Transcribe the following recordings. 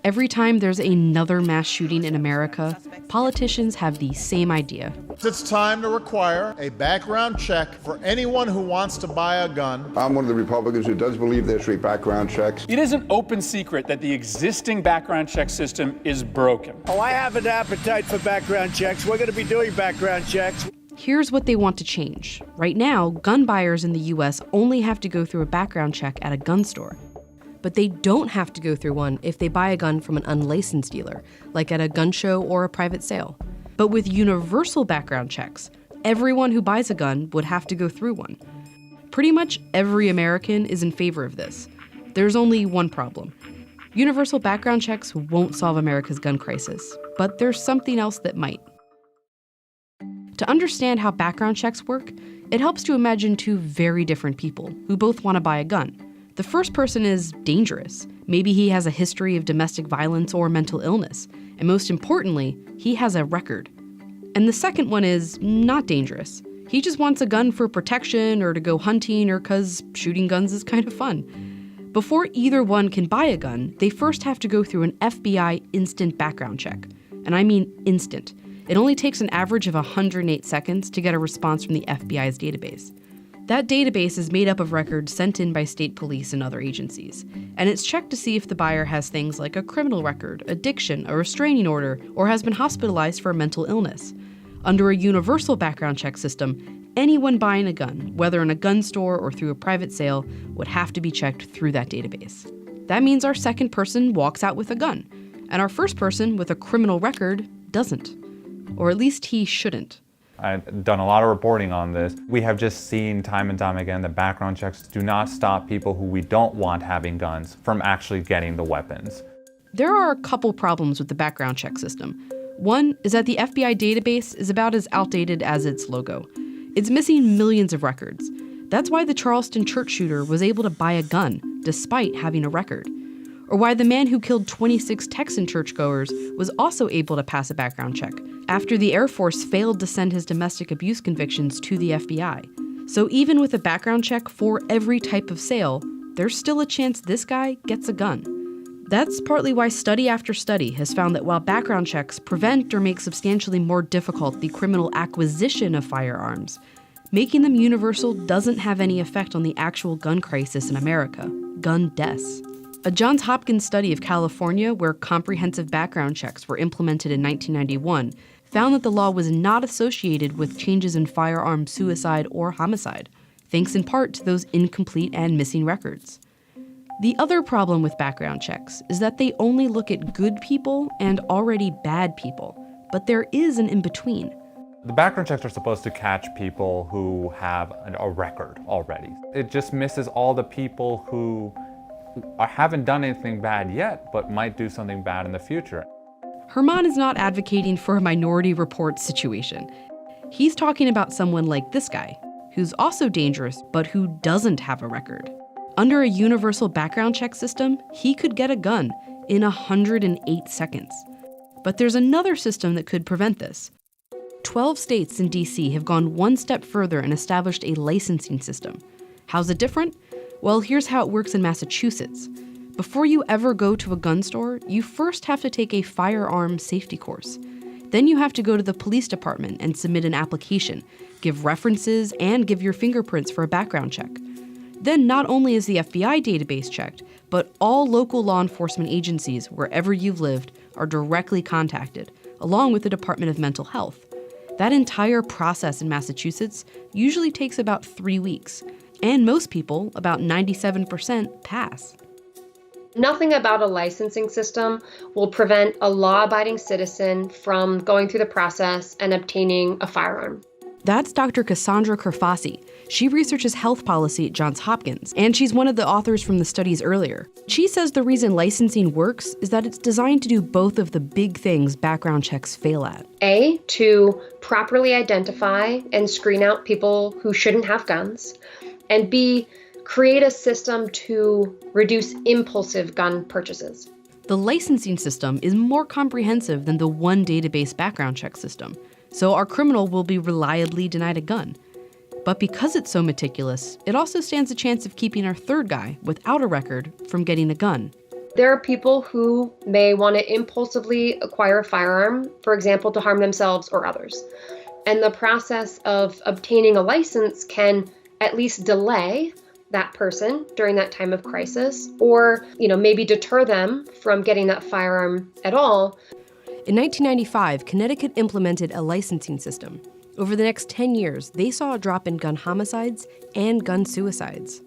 Every time there's another mass shooting in America, politicians have the same idea. It's time to require a background check for anyone who wants to buy a gun. I'm one of the Republicans who does believe there should be background checks. It is an open secret that the existing background check system is broken. Oh, I have an appetite for background checks. We're going to be doing background checks. Here's what they want to change. Right now, gun buyers in the US only have to go through a background check at a gun store. But they don't have to go through one if they buy a gun from an unlicensed dealer, like at a gun show or a private sale. But with universal background checks, everyone who buys a gun would have to go through one. Pretty much every American is in favor of this. There's only one problem. Universal background checks won't solve America's gun crisis, but there's something else that might. To understand how background checks work, it helps to imagine two very different people who both want to buy a gun. The first person is dangerous. Maybe he has a history of domestic violence or mental illness. And most importantly, he has a record. And the second one is not dangerous. He just wants a gun for protection or to go hunting or 'cause shooting guns is kind of fun. Before either one can buy a gun, they first have to go through an FBI instant background check. And I mean instant. It only takes an average of 108 seconds to get a response from the FBI's database. That database is made up of records sent in by state police and other agencies, and it's checked to see if the buyer has things like a criminal record, addiction, a restraining order, or has been hospitalized for a mental illness. Under a universal background check system, anyone buying a gun, whether in a gun store or through a private sale, would have to be checked through that database. That means our second person walks out with a gun, and our first person with a criminal record doesn't. Or at least he shouldn't. I've done a lot of reporting on this. We have just seen time and time again that background checks do not stop people who we don't want having guns from actually getting the weapons. There are a couple problems with the background check system. One is that the FBI database is about as outdated as its logo. It's missing millions of records. That's why the Charleston church shooter was able to buy a gun, despite having a record. Or why the man who killed 26 Texan churchgoers was also able to pass a background check after the Air Force failed to send his domestic abuse convictions to the FBI. So even with a background check for every type of sale, there's still a chance this guy gets a gun. That's partly why study after study has found that while background checks prevent or make substantially more difficult the criminal acquisition of firearms, making them universal doesn't have any effect on the actual gun crisis in America, gun deaths. A Johns Hopkins study of California, where comprehensive background checks were implemented in 1991, found that the law was not associated with changes in firearm suicide or homicide, thanks in part to those incomplete and missing records. The other problem with background checks is that they only look at good people and already bad people, but there is an in-between. The background checks are supposed to catch people who have a record already. It just misses all the people who haven't done anything bad yet, but might do something bad in the future. Herman is not advocating for a Minority Report situation. He's talking about someone like this guy, who's also dangerous, but who doesn't have a record. Under a universal background check system, he could get a gun in 108 seconds. But there's another system that could prevent this. 12 states in DC have gone one step further and established a licensing system. How's it different? Well, here's how it works in Massachusetts. Before you ever go to a gun store, you first have to take a firearm safety course. Then you have to go to the police department and submit an application, give references, and give your fingerprints for a background check. Then not only is the FBI database checked, but all local law enforcement agencies, wherever you've lived, are directly contacted, along with the Department of Mental Health. That entire process in Massachusetts usually takes about 3 weeks. And most people, about 97%, pass. Nothing about a licensing system will prevent a law-abiding citizen from going through the process and obtaining a firearm. That's Dr. Cassandra Kerfasi. She researches health policy at Johns Hopkins, and she's one of the authors from the studies earlier. She says the reason licensing works is that it's designed to do both of the big things background checks fail at. A, to properly identify and screen out people who shouldn't have guns, and B, create a system to reduce impulsive gun purchases. The licensing system is more comprehensive than the one database background check system, so our criminal will be reliably denied a gun. But because it's so meticulous, it also stands a chance of keeping our third guy without a record from getting a gun. There are people who may want to impulsively acquire a firearm, for example, to harm themselves or others. And the process of obtaining a license can at least delay that person during that time of crisis, or, maybe deter them from getting that firearm at all. In 1995, Connecticut implemented a licensing system. Over the next 10 years, they saw a drop in gun homicides and gun suicides.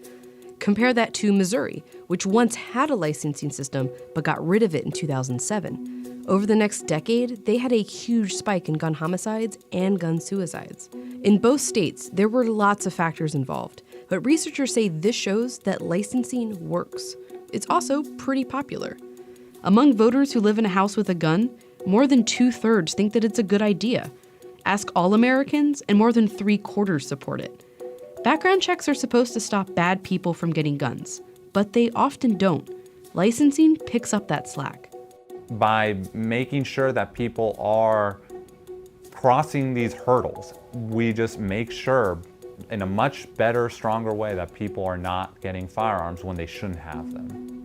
Compare that to Missouri, which once had a licensing system but got rid of it in 2007. Over the next decade, they had a huge spike in gun homicides and gun suicides. In both states, there were lots of factors involved, but researchers say this shows that licensing works. It's also pretty popular. Among voters who live in a house with a gun, more than 2/3 think that it's a good idea. Ask all Americans, and more than 3/4 support it. Background checks are supposed to stop bad people from getting guns, but they often don't. Licensing picks up that slack. By making sure that people are crossing these hurdles, we just make sure in a much better, stronger way that people are not getting firearms when they shouldn't have them.